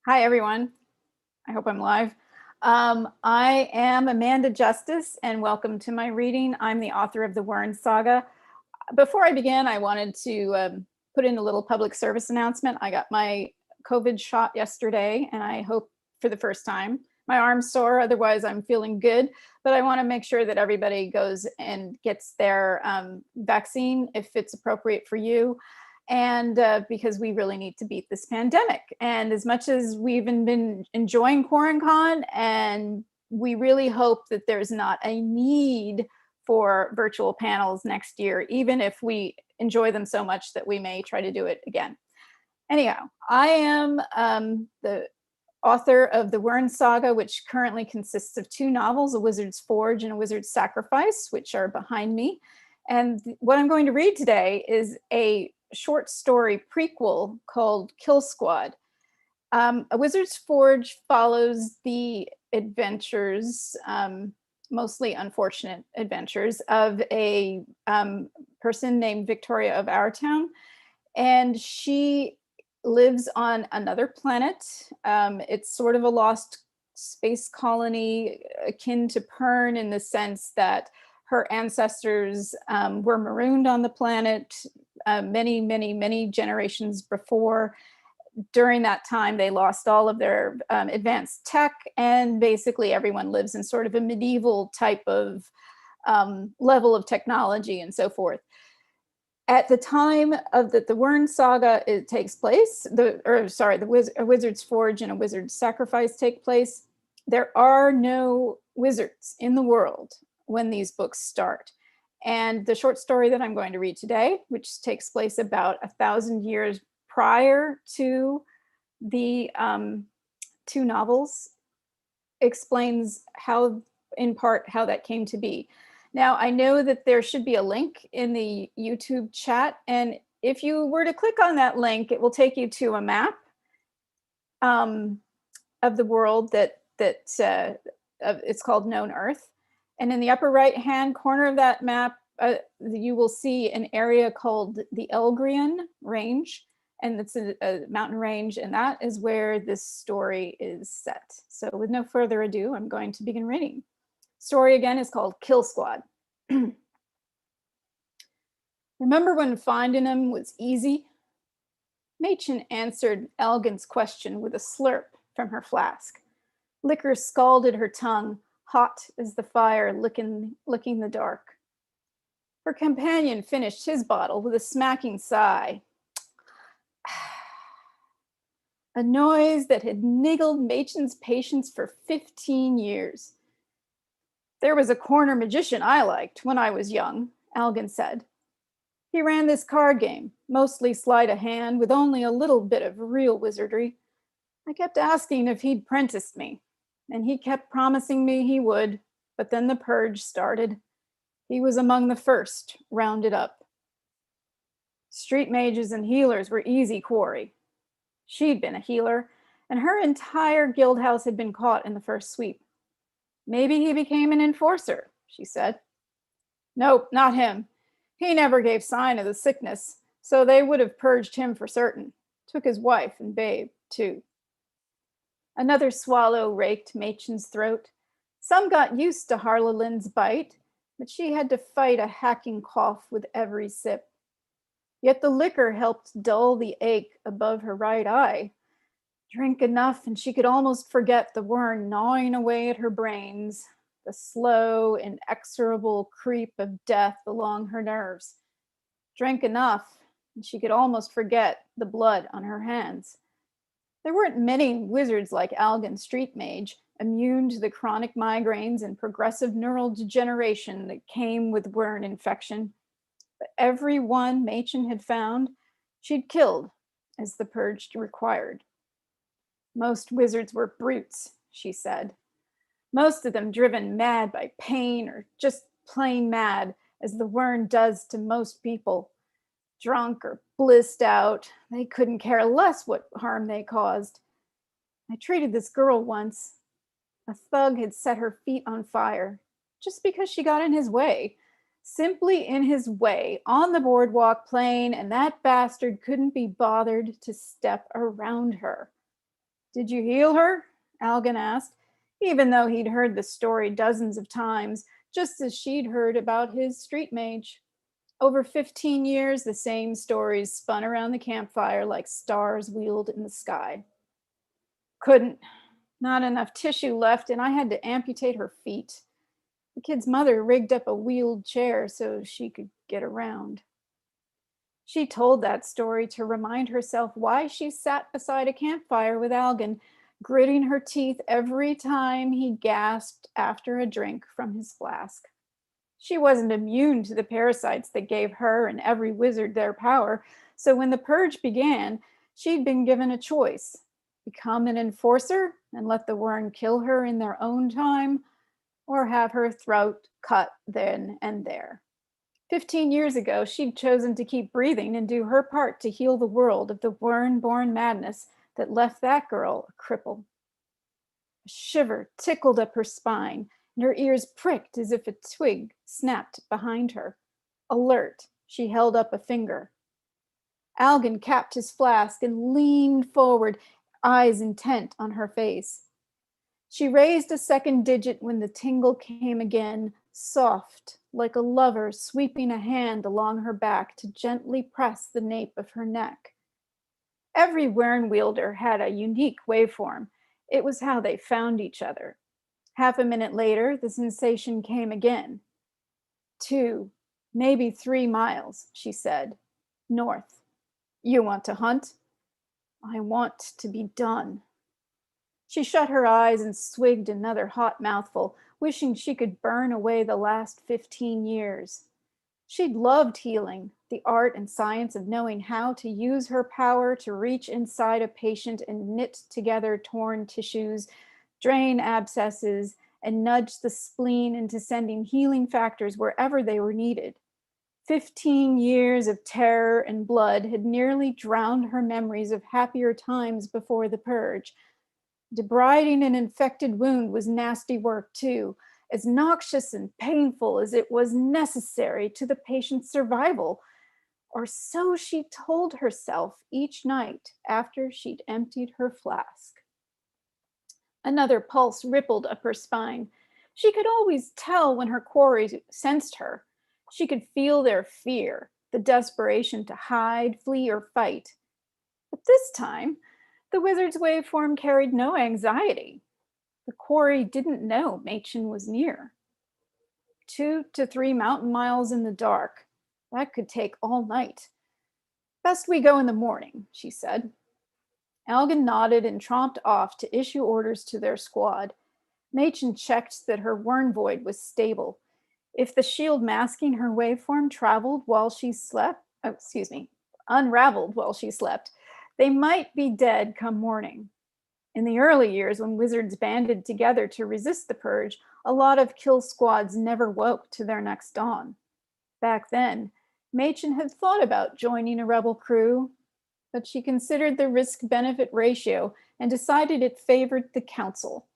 Hi, everyone. I hope I'm live. I am Amanda Justice, and welcome to my reading. I'm the author of the Wyrn Saga. Before I begin, I wanted to put in a little public service announcement. I got my COVID shot yesterday, and I hope for the first time. My arm's sore, otherwise I'm feeling good, but I want to make sure that everybody goes and gets their vaccine if it's appropriate for you, and because we really need to beat this pandemic. And as much as we've been enjoying QuaranCon, and we really hope that there's not a need for virtual panels next year, even if we enjoy them so much that we may try to do it again. Anyhow, I am the author of the Wyrn Saga, which currently consists of two novels, A Wizard's Forge and A Wizard's Sacrifice, which are behind me. And what I'm going to read today is a short story prequel called Kill Squad. A Wizard's Forge follows the adventures, mostly unfortunate adventures, of a person named Victoria of Our Town. And she lives on another planet. It's sort of a lost space colony akin to Pern, in the sense that her ancestors were marooned on the planet many generations before. During that time, they lost all of their advanced tech, and basically everyone lives in sort of a medieval type of level of technology and so forth. At the time of the Wyrn Saga, it takes place, A Wizard's Forge and A Wizard's Sacrifice take place. There are no wizards in the world when these books start. And the short story that I'm going to read today, which takes place about 1,000 years prior to the two novels, explains how, in part, how that came to be. Now, I know that there should be a link in the YouTube chat, and if you were to click on that link, it will take you to a map of the world it's called Known Earth. And in the upper right-hand corner of that map, you will see an area called the Elgrian Range, and it's a mountain range, and that is where this story is set. So with no further ado, I'm going to begin reading. Story again is called Kill Squad. Remember when finding him was easy? Machen answered Elgin's question with a slurp from her flask. Liquor scalded her tongue, hot as the fire licking the dark. Her companion finished his bottle with a smacking sigh. A noise that had niggled Machen's patience for 15 years. There was a corner magician I liked when I was young, Elgin said. He ran this card game, mostly sleight of hand, with only a little bit of real wizardry. I kept asking if he'd prenticed me, and he kept promising me he would, but then the purge started. He was among the first rounded up. Street mages and healers were easy quarry. She'd been a healer, and her entire guild house had been caught in the first sweep. Maybe he became an enforcer, she said. Nope, not him. He never gave sign of the sickness, so they would have purged him for certain. Took his wife and babe, too. Another swallow raked Machen's throat. Some got used to Harla bite, but she had to fight a hacking cough with every sip. Yet the liquor helped dull the ache above her right eye. Drink enough and she could almost forget the Wyrn gnawing away at her brains, the slow, inexorable creep of death along her nerves. Drank enough and she could almost forget the blood on her hands. There weren't many wizards like Algan Street Mage, immune to the chronic migraines and progressive neural degeneration that came with Wyrn infection. But every one Machen had found, she'd killed, as the purge required. Most wizards were brutes, she said. Most of them driven mad by pain or just plain mad, as the Wyrn does to most people. Drunk or blissed out, they couldn't care less what harm they caused. I treated this girl once. A thug had set her feet on fire, just because she got in his way. Simply in his way, on the boardwalk playing, and that bastard couldn't be bothered to step around her. Did you heal her? Algan asked, even though he'd heard the story dozens of times, just as she'd heard about his street mage. Over 15 years, the same stories spun around the campfire like stars wheeled in the sky. Couldn't. Not enough tissue left, and I had to amputate her feet. The kid's mother rigged up a wheeled chair so she could get around. She told that story to remind herself why she sat beside a campfire with Algan, gritting her teeth every time he gasped after a drink from his flask. She wasn't immune to the parasites that gave her and every wizard their power, so when the purge began, she'd been given a choice: become an enforcer and let the Wyrn kill her in their own time, or have her throat cut then and there. 15 years ago, she'd chosen to keep breathing and do her part to heal the world of the Wyrn-born madness that left that girl a cripple. A shiver tickled up her spine, and her ears pricked as if a twig snapped behind her. Alert, she held up a finger. Algan capped his flask and leaned forward, eyes intent on her face. She raised a second digit when the tingle came again, soft, like a lover sweeping a hand along her back to gently press the nape of her neck. Every Wyrn wielder had a unique waveform. It was how they found each other. Half a minute later, the sensation came again. 2, maybe 3 miles, she said. North. You want to hunt? I want to be done. She shut her eyes and swigged another hot mouthful, wishing she could burn away the last 15 years. She'd loved healing, the art and science of knowing how to use her power to reach inside a patient and knit together torn tissues, drain abscesses, and nudge the spleen into sending healing factors wherever they were needed. 15 years of terror and blood had nearly drowned her memories of happier times before the purge. Debriding an infected wound was nasty work too, as noxious and painful as it was necessary to the patient's survival, or so she told herself each night after she'd emptied her flask. Another pulse rippled up her spine. She could always tell when her quarry sensed her. She could feel their fear, the desperation to hide, flee, or fight. But this time, the wizard's waveform carried no anxiety. The quarry didn't know Machen was near. 2 to 3 mountain miles in the dark. That could take all night. Best we go in the morning, she said. Algan nodded and tromped off to issue orders to their squad. Machen checked that her Wyrn void was stable. If the shield masking her waveform traveled while she slept, unraveled while she slept, they might be dead come morning. In the early years, when wizards banded together to resist the purge, a lot of kill squads never woke to their next dawn. Back then, Machen had thought about joining a rebel crew, but she considered the risk-benefit ratio and decided it favored the council,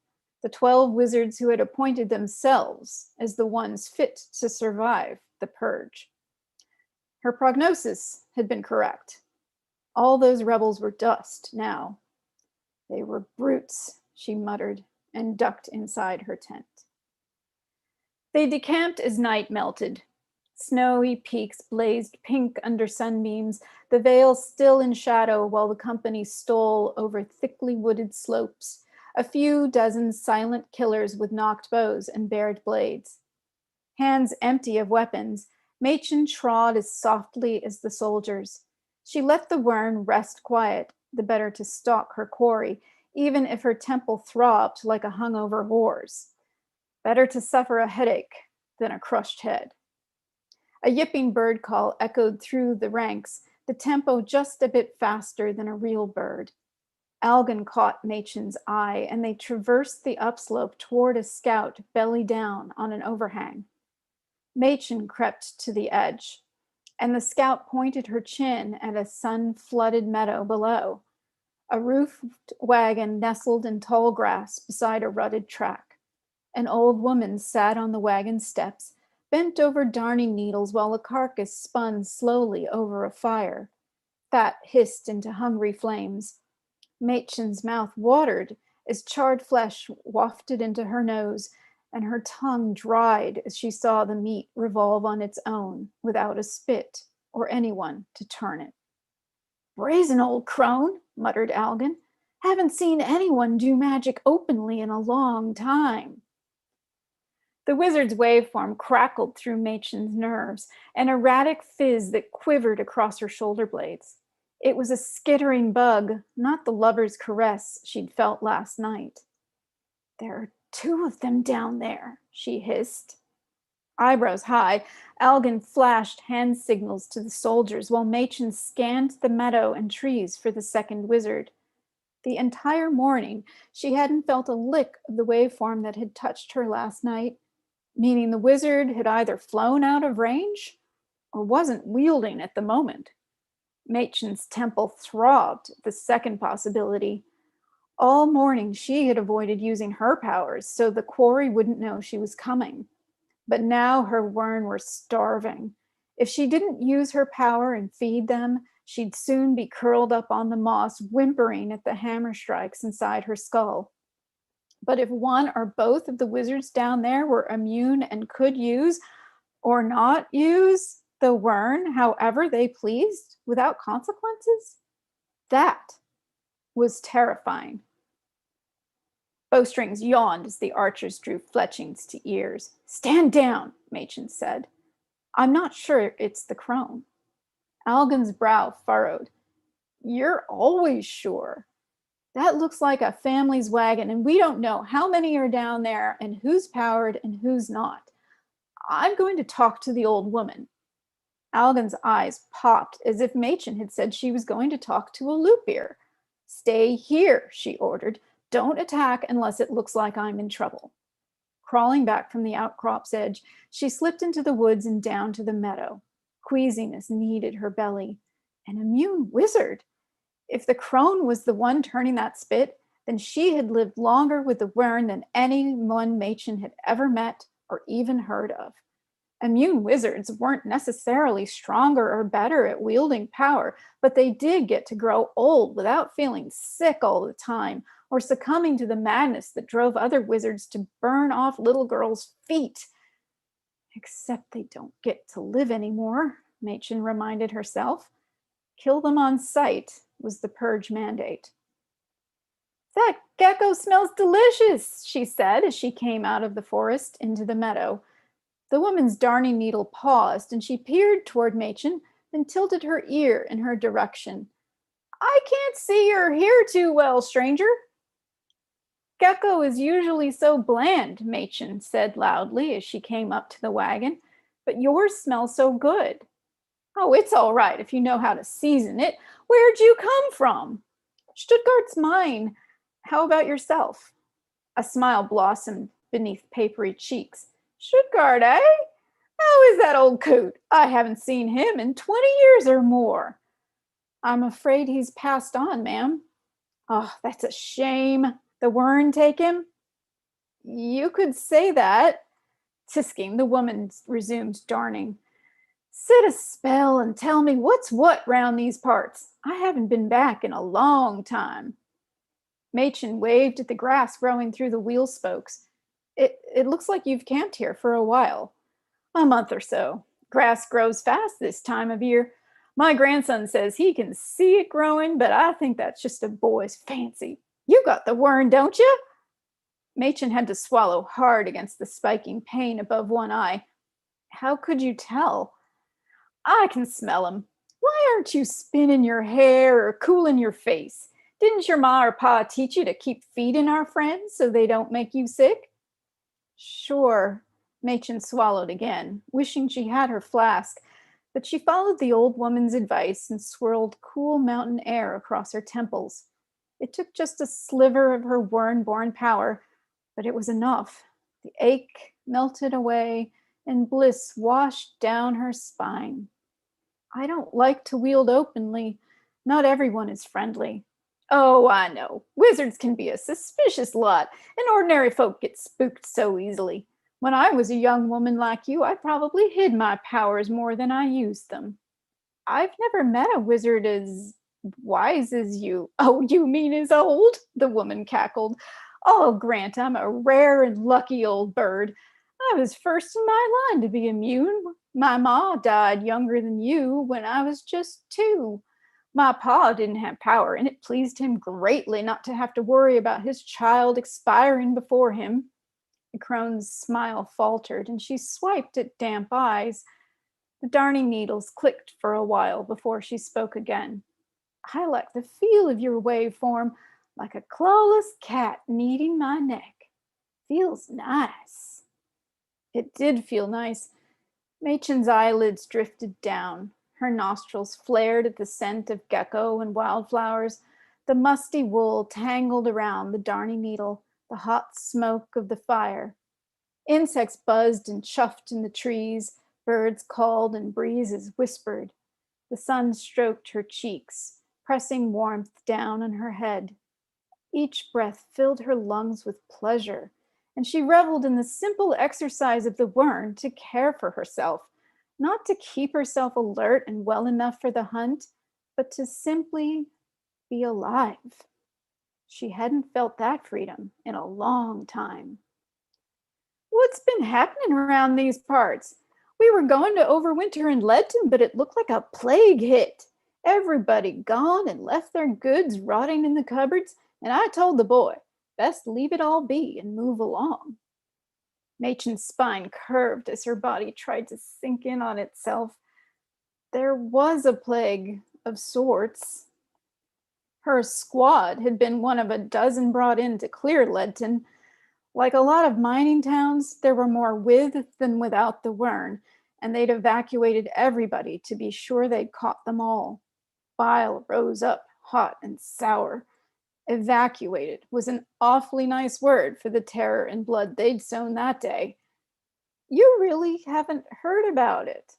the 12 wizards who had appointed themselves as the ones fit to survive the purge. Her prognosis had been correct. All those rebels were dust now. They were brutes, she muttered, and ducked inside her tent. They decamped as night melted. Snowy peaks blazed pink under sunbeams, the veil still in shadow while the company stole over thickly wooded slopes, a few dozen silent killers with knocked bows and bared blades. Hands empty of weapons, Machen trod as softly as the soldiers. She let the Wyrn rest quiet, the better to stalk her quarry, even if her temple throbbed like a hungover horse. Better to suffer a headache than a crushed head. A yipping bird call echoed through the ranks, the tempo just a bit faster than a real bird. Algan caught Machen's eye, and they traversed the upslope toward a scout belly down on an overhang. Machen crept to the edge, and the scout pointed her chin at a sun-flooded meadow below. A roofed wagon nestled in tall grass beside a rutted track. An old woman sat on the wagon steps, bent over darning needles while a carcass spun slowly over a fire. Fat hissed into hungry flames. Machen's mouth watered as charred flesh wafted into her nose, and her tongue dried as she saw the meat revolve on its own without a spit or anyone to turn it. Brazen old crone, muttered Algan. Haven't seen anyone do magic openly in a long time. The wizard's waveform crackled through Machen's nerves, an erratic fizz that quivered across her shoulder blades. It was a skittering bug, not the lover's caress she'd felt last night. There are two of them down there, she hissed. Eyebrows high, Algan flashed hand signals to the soldiers while Machen scanned the meadow and trees for the second wizard. The entire morning, she hadn't felt a lick of the waveform that had touched her last night, meaning the wizard had either flown out of range or wasn't wielding at the moment. Machen's temple throbbed at the second possibility. All morning, she had avoided using her powers so the quarry wouldn't know she was coming. But now her wern were starving. If she didn't use her power and feed them, she'd soon be curled up on the moss, whimpering at the hammer strikes inside her skull. But if one or both of the wizards down there were immune and could use or not use the wern however they pleased without consequences, that was terrifying. Bowstrings yawned as the archers drew fletchings to ears. Stand down, Machen said. I'm not sure it's the crone. Algan's brow furrowed. You're always sure. That looks like a family's wagon, and we don't know how many are down there and who's powered and who's not. I'm going to talk to the old woman. Algan's eyes popped as if Machen had said she was going to talk to a luthier. Stay here, she ordered. Don't attack unless it looks like I'm in trouble. Crawling back from the outcrop's edge, she slipped into the woods and down to the meadow. Queasiness kneaded her belly. An immune wizard! If the crone was the one turning that spit, then she had lived longer with the wern than anyone Machen had ever met or even heard of. Immune wizards weren't necessarily stronger or better at wielding power, but they did get to grow old without feeling sick all the time or succumbing to the madness that drove other wizards to burn off little girls' feet. Except they don't get to live anymore, Machen reminded herself. Kill them on sight was the purge mandate. That gecko smells delicious, she said as she came out of the forest into the meadow. The woman's darning needle paused, and she peered toward Machen, then tilted her ear in her direction. I can't see your hair too well, stranger. Gecko is usually so bland, Machen said loudly as she came up to the wagon, but yours smells so good. Oh, it's all right if you know how to season it. Where'd you come from? Stuttgart's mine. How about yourself? A smile blossomed beneath papery cheeks. Stuttgart, eh? How is that old coot? I haven't seen him in 20 years or more. I'm afraid he's passed on, ma'am. Oh, that's a shame. The wern take him? You could say that. Tisking, the woman resumed darning. Sit a spell and tell me what's what round these parts. I haven't been back in a long time. Machen waved at the grass growing through the wheel spokes. It looks like you've camped here for a while. A month or so. Grass grows fast this time of year. My grandson says he can see it growing, but I think that's just a boy's fancy. You got the wern, don't you? Machen had to swallow hard against the spiking pain above one eye. How could you tell? I can smell him. Why aren't you spinning your hair or cooling your face? Didn't your ma or pa teach you to keep feeding our friends so they don't make you sick? Sure, Machen swallowed again, wishing she had her flask, but she followed the old woman's advice and swirled cool mountain air across her temples. It took just a sliver of her wern-born power, but it was enough. The ache melted away, and bliss washed down her spine. I don't like to wield openly. Not everyone is friendly. Oh, I know. Wizards can be a suspicious lot, and ordinary folk get spooked so easily. When I was a young woman like you, I probably hid my powers more than I used them. I've never met a wizard as Wise as you. Oh, you mean as old? The woman cackled. I'll grant I'm a rare and lucky old bird. I was first in my line to be immune. My ma died younger than you when I was just 2. My pa didn't have power, and it pleased him greatly not to have to worry about his child expiring before him. The crone's smile faltered, and she swiped at damp eyes. The darning needles clicked for a while before she spoke again. I like the feel of your waveform, like a clawless cat kneading my neck. Feels nice. It did feel nice. Machen's eyelids drifted down. Her nostrils flared at the scent of gecko and wildflowers. The musty wool tangled around the darning needle, the hot smoke of the fire. Insects buzzed and chuffed in the trees. Birds called and breezes whispered. The sun stroked her cheeks, pressing warmth down on her head. Each breath filled her lungs with pleasure, and she reveled in the simple exercise of the wern to care for herself, not to keep herself alert and well enough for the hunt, but to simply be alive. She hadn't felt that freedom in a long time. What's been happening around these parts? We were going to overwinter in Leadton, but it looked like a plague hit. Everybody gone and left their goods rotting in the cupboards, and I told the boy, best leave it all be and move along. Machen's spine curved as her body tried to sink in on itself. There was a plague of sorts. Her squad had been one of a dozen brought in to clear Leadton. Like a lot of mining towns, there were more with than without the wern, and they'd evacuated everybody to be sure they'd caught them all. Bile rose up, hot and sour. Evacuated was an awfully nice word for the terror and blood they'd sown that day. You really haven't heard about it.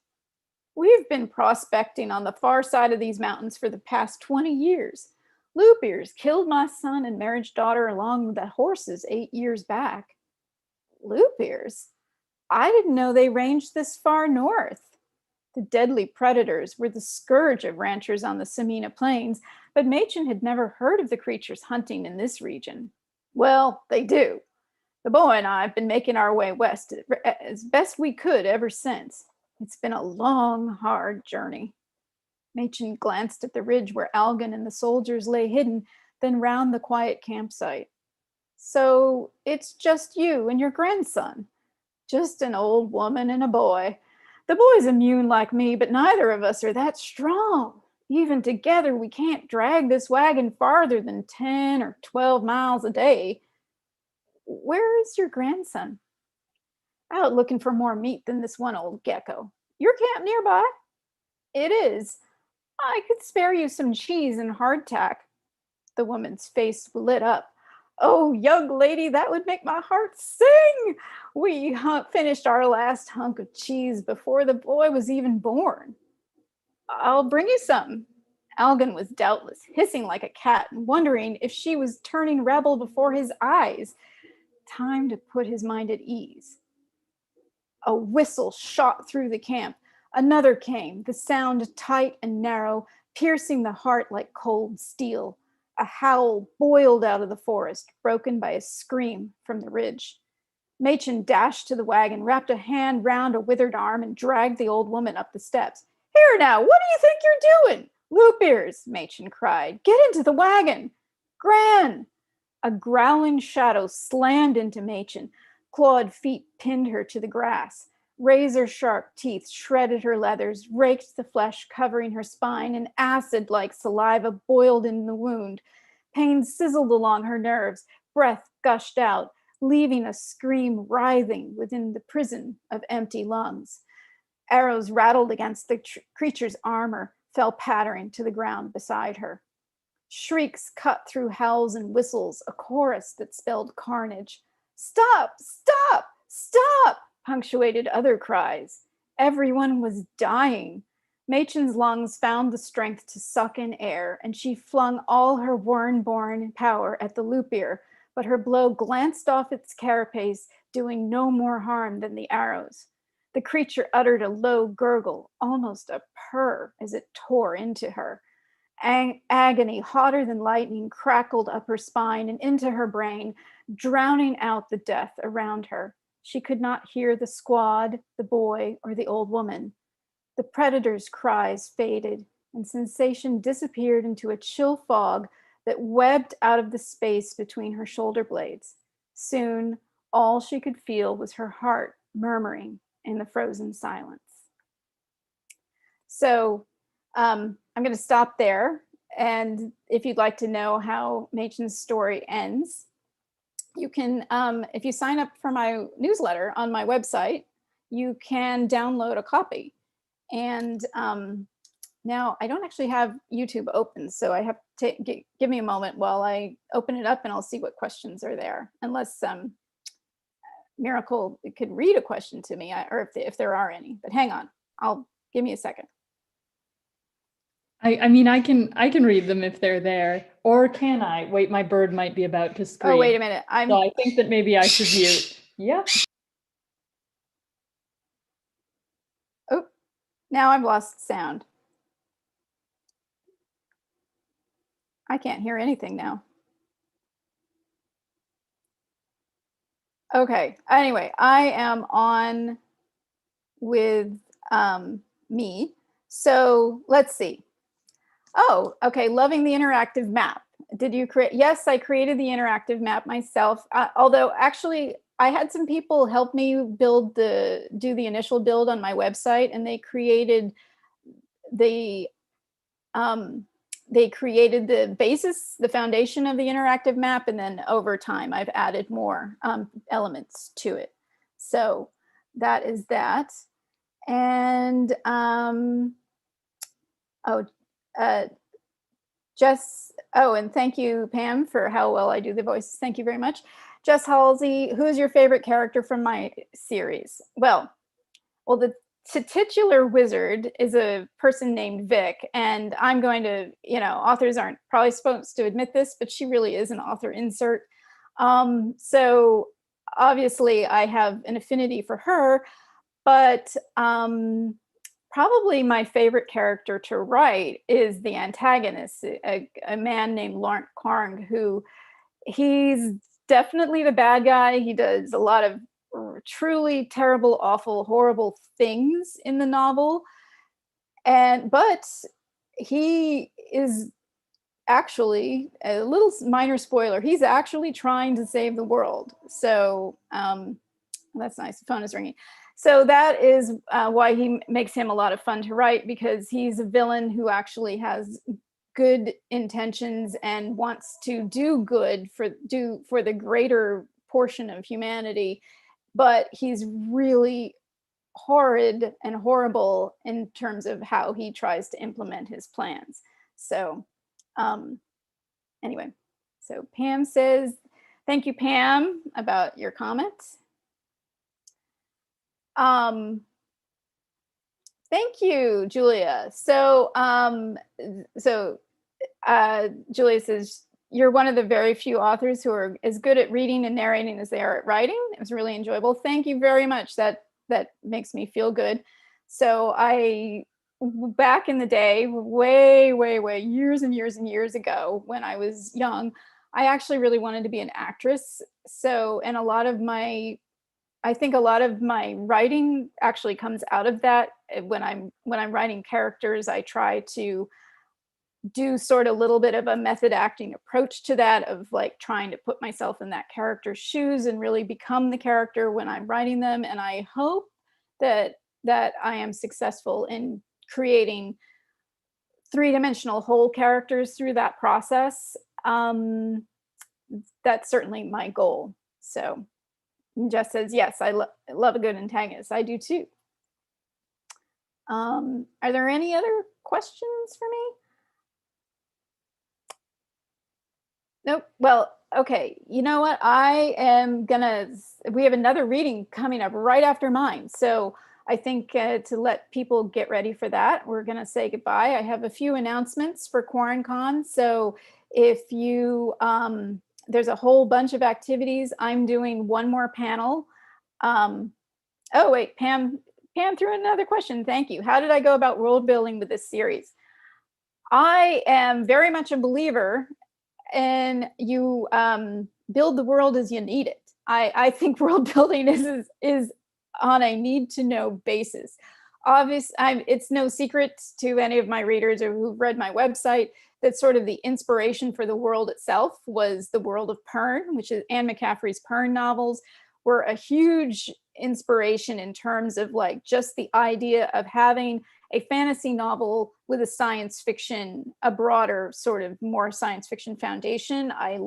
We've been prospecting on the far side of these mountains for the past 20 years. Loopiers killed my son and marriage daughter along with the horses 8 years back. Loopiers? I didn't know they ranged this far north. The deadly predators were the scourge of ranchers on the Samina Plains, but Machen had never heard of the creatures hunting in this region. Well, they do. The boy and I have been making our way west as best we could ever since. It's been a long, hard journey. Machen glanced at the ridge where Algan and the soldiers lay hidden, then round the quiet campsite. So it's just you and your grandson. Just an old woman and a boy. The boy's immune like me, but neither of us are that strong. Even together, we can't drag this wagon farther than 10 or 12 miles a day. Where is your grandson? Out looking for more meat than this one old gecko. Your camp nearby? It is. I could spare you some cheese and hardtack. The woman's face lit up. Oh, young lady, that would make my heart sing. We finished our last hunk of cheese before the boy was even born. I'll bring you some. Algan was doubtless hissing like a cat and wondering if she was turning rebel before his eyes. Time to put his mind at ease. A whistle shot through the camp. Another came, the sound tight and narrow, piercing the heart like cold steel. A howl boiled out of the forest, broken by a scream from the ridge. Machen dashed to the wagon, wrapped a hand round a withered arm, and dragged the old woman up the steps. Here now, what do you think you're doing? Loop ears, Machen cried. Get into the wagon. Gran! A growling shadow slammed into Machen. Clawed feet pinned her to the grass. Razor-sharp teeth shredded her leathers, raked the flesh covering her spine, and acid-like saliva boiled in the wound. Pain sizzled along her nerves. Breath gushed out, leaving a scream writhing within the prison of empty lungs. Arrows rattled against the creature's armor, fell pattering to the ground beside her. Shrieks cut through howls and whistles, a chorus that spelled carnage. Stop! Stop! Stop! Punctuated other cries. Everyone was dying. Machen's lungs found the strength to suck in air, and she flung all her wern-born power at the loopier, but her blow glanced off its carapace, doing no more harm than the arrows. The creature uttered a low gurgle, almost a purr, as it tore into her. Agony, hotter than lightning, crackled up her spine and into her brain, drowning out the death around her. She could not hear the squad, the boy, or the old woman. The predator's cries faded, and sensation disappeared into a chill fog that webbed out of the space between her shoulder blades. Soon, all she could feel was her heart murmuring in the frozen silence. So I'm going to stop there. And if you'd like to know how Machen's story ends, you can, if you sign up for my newsletter on my website, you can download a copy. And now I don't actually have YouTube open, so I have to give me a moment while I open it up and I'll see what questions are there. Unless Miracle could read a question to me, or if there are any. But hang on, give me a second. I mean, I can read them if they're there, or can I? Wait, my bird might be about to scream. Oh, wait a minute. So I think that maybe I should mute. Yep. Oh, now I've lost sound. I can't hear anything now. Okay, anyway, I am on with me. So let's see. Oh, okay, loving the interactive map. Did you create? Yes, I created the interactive map myself. Although actually I had some people help me do the initial build on my website, and they created the basis, the foundation of the interactive map, and then over time I've added more elements to it. So that is that. And and thank you, Pam, for how well I do the voices. Thank you very much. Jess Halsey, who's your favorite character from my series? Well, the titular wizard is a person named Vic, and I'm going to, authors aren't probably supposed to admit this, but she really is an author insert. So obviously I have an affinity for her, but probably my favorite character to write is the antagonist, a man named Laurent Karng, who he's definitely the bad guy. He does a lot of truly terrible, awful, horrible things in the novel. But he is actually, a little minor spoiler, he's actually trying to save the world. So that's nice. The phone is ringing. So that is why he makes him a lot of fun to write, because he's a villain who actually has good intentions and wants to do good for the greater portion of humanity, but he's really horrid and horrible in terms of how he tries to implement his plans. So anyway, so Pam says, thank you, Pam, about your comments. Thank you, Julia. So Julia says, you're one of the very few authors who are as good at reading and narrating as they are at writing. It was really enjoyable. Thank you very much. That makes me feel good. So back in the day, way years and years and years ago, when I was young, I actually really wanted to be an actress. So, and I think a lot of my writing actually comes out of that. When I'm writing characters, I try to do sort of a little bit of a method acting approach to that, of like trying to put myself in that character's shoes and really become the character when I'm writing them. And I hope that I am successful in creating three-dimensional whole characters through that process. That's certainly my goal. So Jess says, yes, I love a good antagonist. I do too. Are there any other questions for me? Nope. Well, okay. You know what? We have another reading coming up right after mine. So I think to let people get ready for that, we're going to say goodbye. I have a few announcements for QuaranCon. So if you, there's a whole bunch of activities. I'm doing one more panel. Oh, wait, Pam threw another question. Thank you. How did I go about world building with this series? I am very much a believer in you build the world as you need it. I think world building is on a need to know basis. It's no secret to any of my readers or who've read my website that sort of the inspiration for the world itself was the world of Pern, which is Anne McCaffrey's Pern novels were a huge inspiration in terms of like just the idea of having a fantasy novel with a science fiction, a broader sort of more science fiction foundation. I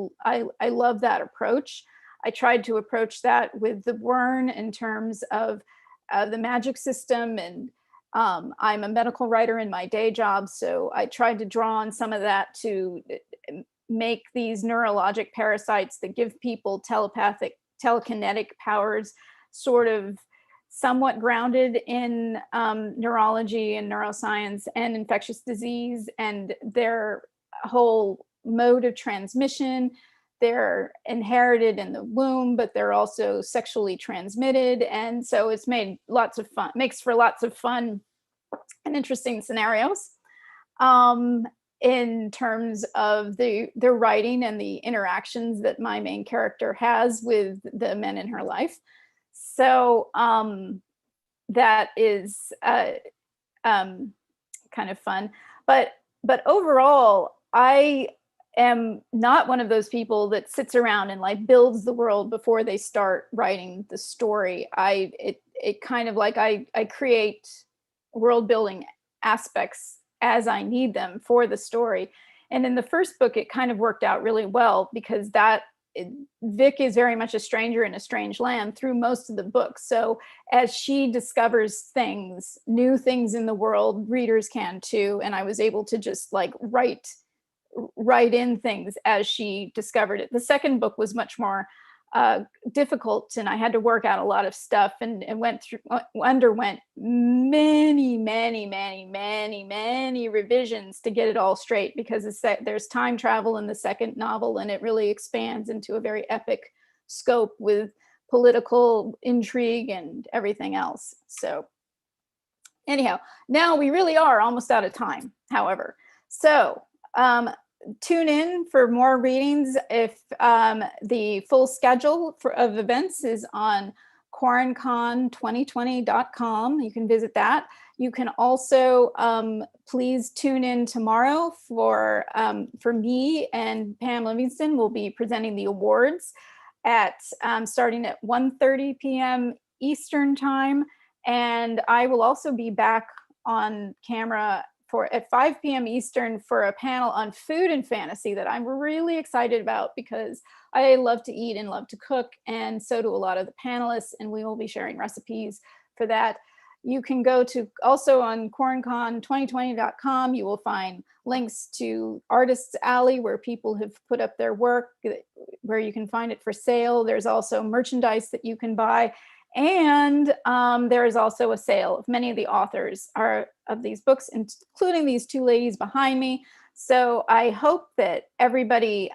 love that approach. I tried to approach that with the Wyrn in terms of the magic system, and I'm a medical writer in my day job, so I tried to draw on some of that to make these neurologic parasites that give people telekinetic powers sort of somewhat grounded in neurology and neuroscience and infectious disease and their whole mode of transmission. They're inherited in the womb, but they're also sexually transmitted. And so it's made lots of fun, makes for lots of fun and interesting scenarios in terms of the writing and the interactions that my main character has with the men in her life. So that is kind of fun. But overall, I am not one of those people that sits around and like builds the world before they start writing the story. It kind of like I create world building aspects as I need them for the story. And in the first book, it kind of worked out really well because Vic is very much a stranger in a strange land through most of the book. So as she discovers things, new things in the world, readers can too. And I was able to just like write in things as she discovered it. The second book was much more difficult, and I had to work out a lot of stuff and underwent many revisions to get it all straight, because there's time travel in the second novel, and it really expands into a very epic scope with political intrigue and everything else. So anyhow, now we really are almost out of time, however. So tune in for more readings. If the full schedule of events is on quarrencon2020.com, you can visit that. You can also please tune in tomorrow for me and Pam Livingston will be presenting the awards at starting at 1:30 p.m. Eastern time, and I will also be back on camera at 5 p.m. Eastern for a panel on food and fantasy that I'm really excited about, because I love to eat and love to cook, and so do a lot of the panelists, and we will be sharing recipes for that. You can go to also on quarrencon2020.com, you will find links to Artists Alley where people have put up their work, where you can find it for sale. There's also merchandise that you can buy. And there is also a sale of many of the authors of these books, including these two ladies behind me. So I hope that everybody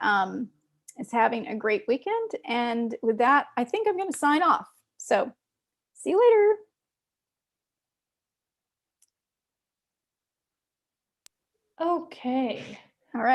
is having a great weekend. And with that, I think I'm going to sign off. So see you later. Okay.